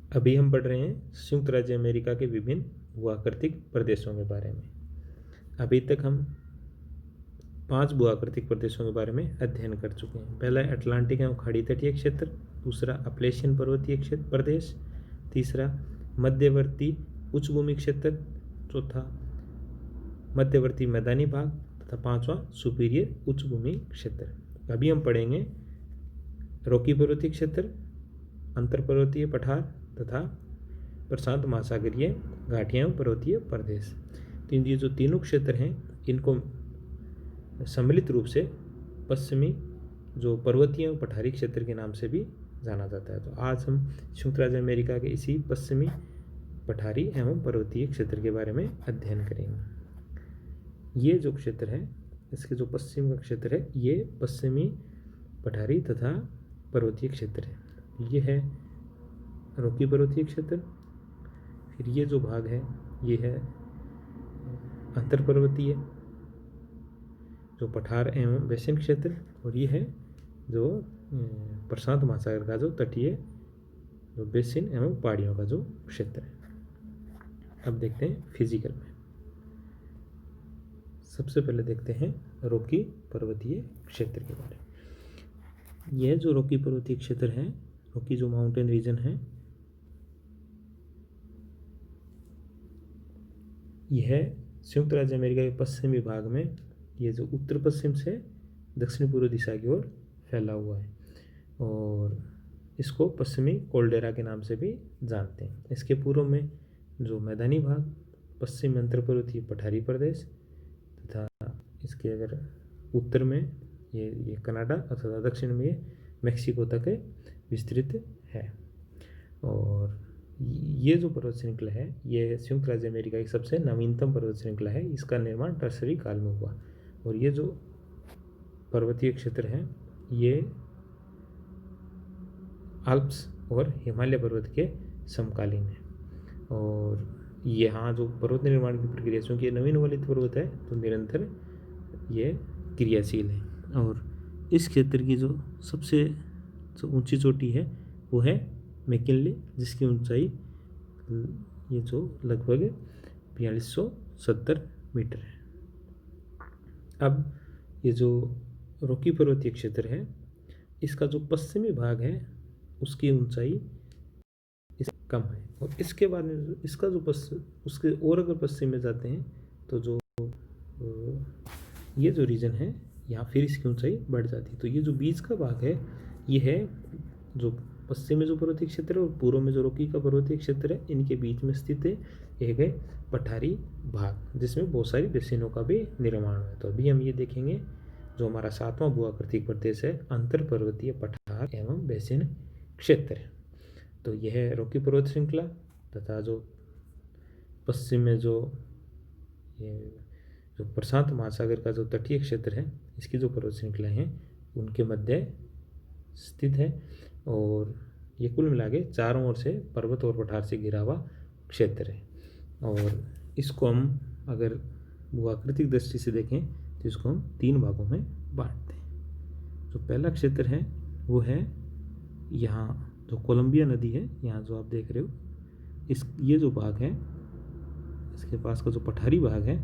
अभी हम पढ़ रहे हैं संयुक्त राज्य अमेरिका के विभिन्न भूआकृतिक प्रदेशों के बारे में। अभी तक हम 5 भूआकृतिक प्रदेशों के बारे में अध्ययन कर चुके हैं। पहला है अटलांटिक एवं खाड़ी तटीय क्षेत्र, दूसरा अपलेशियन पर्वतीय क्षेत्र प्रदेश, तीसरा मध्यवर्ती उच्चभूमि क्षेत्र, चौथा मध्यवर्ती मैदानी भाग तथा पांचवा सुपीरियर उच्चभूमि क्षेत्र। अभी हम पढ़ेंगे रॉकी पर्वतीय क्षेत्र, अंतर पर्वतीय पठार तथा प्रशांत महासागरीय घाटियां एवं पर्वतीय प्रदेश। ये जो तीनों क्षेत्र हैं इनको सम्मिलित रूप से पश्चिमी जो पर्वतीय एवं पठारी क्षेत्र के नाम से भी जाना जाता है। तो आज हम संयुक्त राज्य अमेरिका के इसी पश्चिमी पठारी एवं पर्वतीय क्षेत्र के बारे में अध्ययन करेंगे। ये जो क्षेत्र है, इसके जो पश्चिम का क्षेत्र है, ये पश्चिमी पठारी तथा पर्वतीय क्षेत्र है। ये है रॉकी पर्वतीय क्षेत्र। फिर ये जो भाग है ये है अंतर पर्वतीय जो पठार एवं बेसिन क्षेत्र, और ये है जो प्रशांत महासागर का जो तटीय जो बेसिन एवं पहाड़ियों का जो क्षेत्र है। अब देखते हैं फिजिकल में। सबसे पहले देखते हैं रॉकी पर्वतीय क्षेत्र के बारे में। यह जो रॉकी पर्वतीय क्षेत्र है, रॉकी जो माउंटेन रीजन है, यह संयुक्त राज्य अमेरिका के पश्चिमी भाग में, ये जो उत्तर पश्चिम से दक्षिण पूर्व दिशा की ओर फैला हुआ है और इसको पश्चिमी कोल्डेरा के नाम से भी जानते हैं। इसके पूर्व में जो मैदानी भाग, पश्चिम अंतर पर्वतीय पठारी प्रदेश तथा इसके अगर उत्तर में ये कनाडा तथा दक्षिण में ये मेक्सिको तक विस्तृत है। और ये जो पर्वत श्रृंखला है ये संयुक्त राज्य अमेरिका की सबसे नवीनतम पर्वत श्रृंखला है। इसका निर्माण टर्सरी काल में हुआ और ये जो पर्वतीय क्षेत्र है ये आल्प्स और हिमालय पर्वत के समकालीन है। और यहाँ जो पर्वत निर्माण की प्रक्रिया, क्योंकि ये नवीन वलित पर्वत है तो निरंतर ये क्रियाशील है। और इस क्षेत्र की जो सबसे ऊंची चोटी है वो है मैकिनले, जिसकी ऊंचाई ये जो लगभग 4270 मीटर है। अब ये जो रॉकी पर्वतीय क्षेत्र है इसका जो पश्चिमी भाग है उसकी ऊंचाई इससे कम है। और इसके बाद में इसका जो उसके और अगर पश्चिम में जाते हैं तो जो ये जो रीजन है यहाँ फिर इसकी ऊंचाई बढ़ जाती है। तो ये जो बीच का भाग है ये है जो पश्चिम में जो पर्वतीय क्षेत्र है और पूर्व में जो रॉकी का पर्वतीय क्षेत्र है, इनके बीच में स्थित है एक है पठारी भाग जिसमें बहुत सारी बेसिनों का भी निर्माण है। तो अभी हम ये देखेंगे जो हमारा 7वां भूआकृतिक प्रदेश है अंतर पर्वतीय पठार एवं बेसिन क्षेत्र। तो यह है रॉकी पर्वत श्रृंखला तथा जो पश्चिम में जो प्रशांत महासागर का जो तटीय क्षेत्र है, इसकी जो पर्वत श्रृंखला है उनके मध्य स्थित है। और ये कुल मिला के चारों ओर से पर्वत और पठार से घिरा हुआ क्षेत्र है। और इसको हम अगर भूआकृतिक दृष्टि से देखें तो इसको हम 3 भागों में बांटते हैं। जो पहला क्षेत्र है वो है यहाँ जो कोलंबिया नदी है, यहाँ जो आप देख रहे हो ये जो भाग है इसके पास का जो पठारी भाग है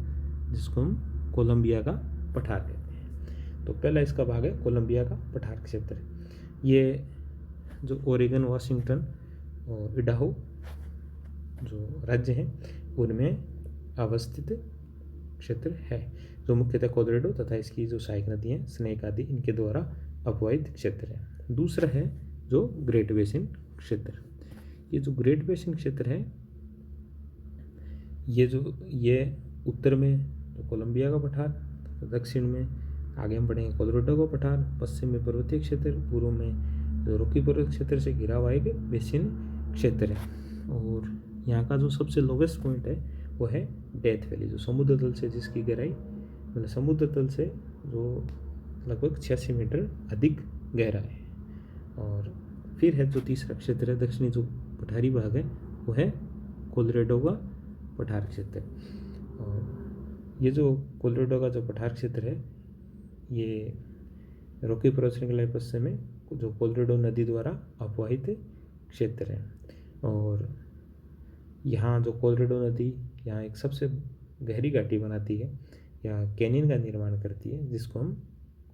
जिसको हम कोलंबिया का पठार कहते हैं। तो पहला इसका भाग है कोलंबिया का पठार क्षेत्र। ये जो ओरेगन, वाशिंगटन और इडाहो जो राज्य हैं उनमें अवस्थित क्षेत्र है, जो मुख्यतः कोलोराडो तथा इसकी जो सहायक नदियाँ स्नेक आदि इनके द्वारा अपवाहित क्षेत्र है। दूसरा है जो ग्रेट बेसिन क्षेत्र। ये जो ग्रेट बेसिन क्षेत्र है ये उत्तर में तो कोलंबिया का पठार, दक्षिण में आगे हम बढ़ेंगे कोलोराडो का पठार, पश्चिम में पर्वतीय क्षेत्र, पूर्व में जो रॉकी पर्वत क्षेत्र से घिरा हुआ एक बेसिन क्षेत्र है। और यहाँ का जो सबसे लोवेस्ट पॉइंट है वो है डेथ वैली, जो समुद्र तल से जिसकी गहराई मतलब समुद्र तल से जो लगभग 86 मीटर अधिक गहरा है। और फिर है जो तीसरा क्षेत्र है दक्षिणी जो पठारी भाग है वो है कोलोराडो का पठार क्षेत्र। और ये जो कोलोराडो का जो पठार क्षेत्र है ये रॉकी पर्वत श्रृंखला पश्चिम में जो कोलोराडो नदी द्वारा अपवाहित क्षेत्र है। और यहाँ जो कोलोराडो नदी यहाँ एक सबसे गहरी घाटी बनाती है या कैनियन का निर्माण करती है, जिसको हम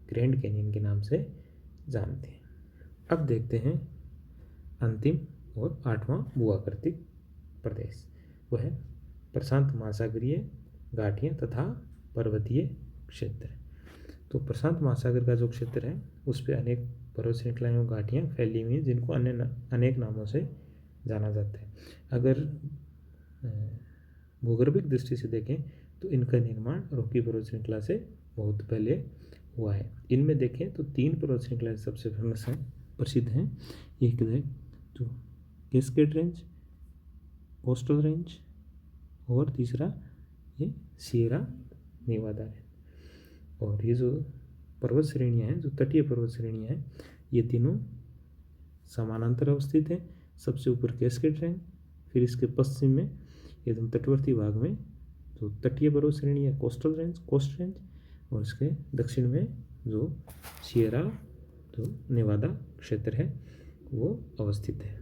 ग्रैंड कैनियन के नाम से जानते हैं। अब देखते हैं अंतिम और 8वां भूआकृतिक प्रदेश, वह है प्रशांत महासागरीय घाटियाँ तथा पर्वतीय क्षेत्र। तो प्रशांत महासागर का जो क्षेत्र है उस पर अनेक पर्वत श्रृंखलाएं और घाटियाँ फैली हुई हैं, जिनको अनेक नामों से जाना जाता है। अगर भूगर्भिक दृष्टि से देखें तो इनका निर्माण रॉकी पर्वत श्रृंखला से बहुत पहले हुआ है। इनमें देखें तो 3 पर्वत श्रृंखलाएं सबसे फेमस हैं, प्रसिद्ध हैं। एक है जो कैस्केड रेंज, कोस्टल रेंज, और तीसरा ये सिएरा नेवादा है। और ये जो पर्वत श्रेणियाँ हैं, जो तटीय पर्वत श्रेणियाँ हैं, ये तीनों समानांतर अवस्थित हैं। सबसे ऊपर कैस्केड रेंज, फिर इसके पश्चिम में एकदम तटवर्ती भाग में जो तटीय पर्वत श्रेणी है कोस्टल रेंज, कोस्ट रेंज, और इसके दक्षिण में जो सिएरा जो नेवादा क्षेत्र है वो अवस्थित है।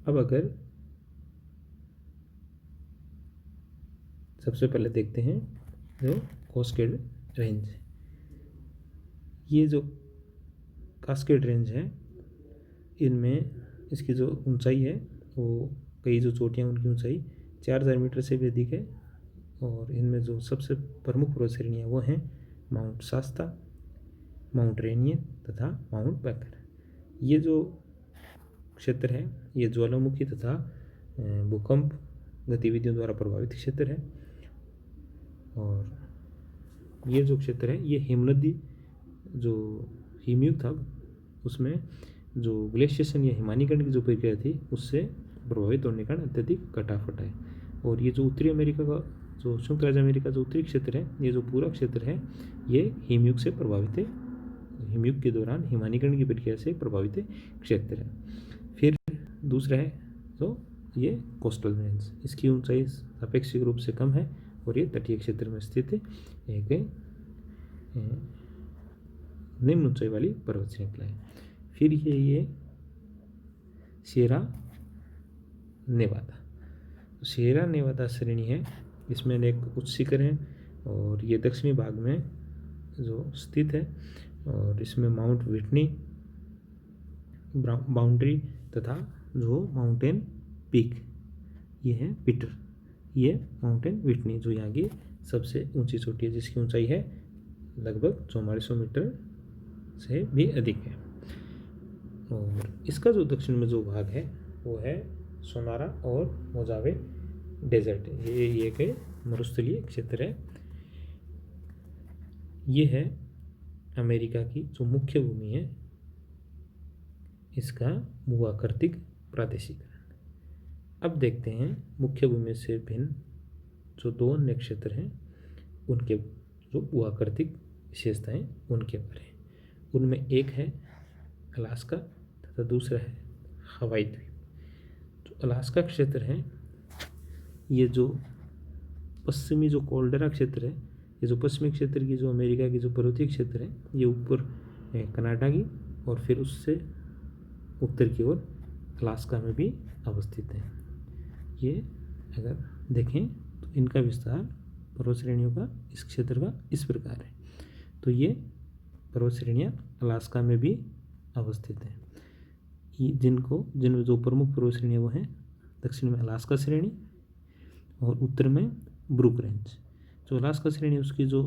अब अगर सबसे पहले देखते हैं जो कास्केड रेंज, ये जो कास्केड रेंज है इनमें इसकी जो ऊंचाई है वो कई जो चोटियाँ उनकी ऊंचाई 4000 मीटर से भी अधिक है। और इनमें जो सबसे प्रमुख पर्वत श्रेणियाँ वो हैं माउंट शास्ता, माउंट रेनियर तथा माउंट बैकर। ये जो क्षेत्र है ये ज्वालामुखी तथा भूकंप गतिविधियों द्वारा प्रभावित क्षेत्र है। और ये जो क्षेत्र है ये हिमनदी जो हिमयुग था उसमें जो ग्लेशिएशन या हिमानीकरण की जो प्रक्रिया थी उससे प्रभावित होने का अत्यधिक कटाफट है। और ये जो उत्तरी अमेरिका का जो संयुक्त राज्य अमेरिका जो उत्तरी क्षेत्र है, ये जो पूरा क्षेत्र है ये हिमयुग से प्रभावित है, हिमयुग के दौरान हिमानीकरण की प्रक्रिया से प्रभावित क्षेत्र है। फिर दूसरा है तो ये कोस्टल रेंज, इसकी ऊंचाई सापेक्षिक रूप से कम है और ये तटीय क्षेत्र में स्थित एक निम्न ऊंचाई वाली पर्वत श्रृंखला है। फिर ये सिएरा नेवादा, सिएरा नेवादा श्रेणी है, इसमें अनेक उच्च शिखर हैं और ये दक्षिणी भाग में जो स्थित है। और इसमें माउंट विटनी बाउंड्री तथा जो माउंटेन पीक ये है पीटर, ये माउंटेन विटनी जो यहाँ की सबसे ऊंची चोटी है, जिसकी ऊंचाई है लगभग 4400 मीटर से भी अधिक है। और इसका जो दक्षिण में जो भाग है वो है सोनारा और मोजावे डेजर्ट, ये एक मरुस्थलीय क्षेत्र है। ये है अमेरिका की जो मुख्य भूमि है इसका भूआकृतिक प्रादेशिकरण। अब देखते हैं मुख्य भूमि से भिन्न जो 2 अन्य क्षेत्र हैं उनके जो भूआकृतिक विशेषताएं उनके बारे में। उनमें एक है अलास्का तथा दूसरा है हवाई द्वीप। जो अलास्का क्षेत्र है ये जो पश्चिमी जो कोल्डेरा क्षेत्र है, ये जो पश्चिमी क्षेत्र की जो अमेरिका की जो पर्वतीय क्षेत्र है ये ऊपर कनाडा की और फिर उससे उत्तर की ओर अलास्का में भी अवस्थित है। ये अगर देखें तो इनका विस्तार पर्वत श्रेणियों का इस क्षेत्र का इस प्रकार है। तो ये पर्वत श्रेणियाँ अलास्का में भी अवस्थित हैं। जिनमें जो प्रमुख पर्वत श्रेणियाँ वो हैं दक्षिण में अलास्का श्रेणी और उत्तर में ब्रूक रेंज। जो अलास्का श्रेणी उसकी जो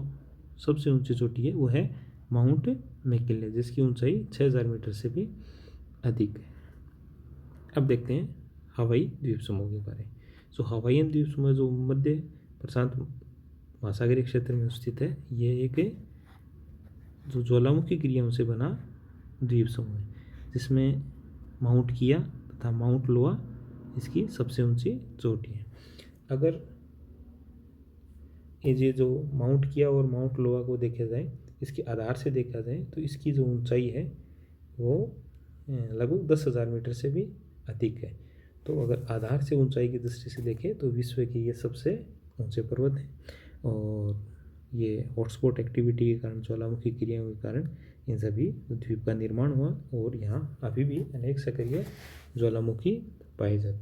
सबसे ऊंची चोटी है वो है माउंट मैकिन्ले, जिसकी ऊंचाई 6000 मीटर से भी अधिक है। अब देखते हैं हवाई द्वीप समूह के बारे में। जो हवाईयन द्वीप समूह जो मध्य प्रशांत महासागरीय क्षेत्र में स्थित है, ये एक जो ज्वालामुखी क्रियाओं से बना द्वीप समूह है, जिसमें माउंट किया तथा माउंट लोआ इसकी सबसे ऊंची चोटी है। अगर ये जो माउंट किया और माउंट लोआ को देखा जाए, इसके आधार से देखा जाए तो इसकी जो ऊंचाई है वो लगभग 10,000 मीटर से भी अधिक है। तो अगर आधार से ऊंचाई की दृष्टि से देखें तो विश्व के ये सबसे ऊंचे पर्वत हैं और ये हॉटस्पॉट एक्टिविटी के कारण, ज्वालामुखी क्रियाओं के कारण इन सभी द्वीप का निर्माण हुआ और यहाँ अभी भी अनेक सक्रिय ज्वालामुखी पाए जाते हैं।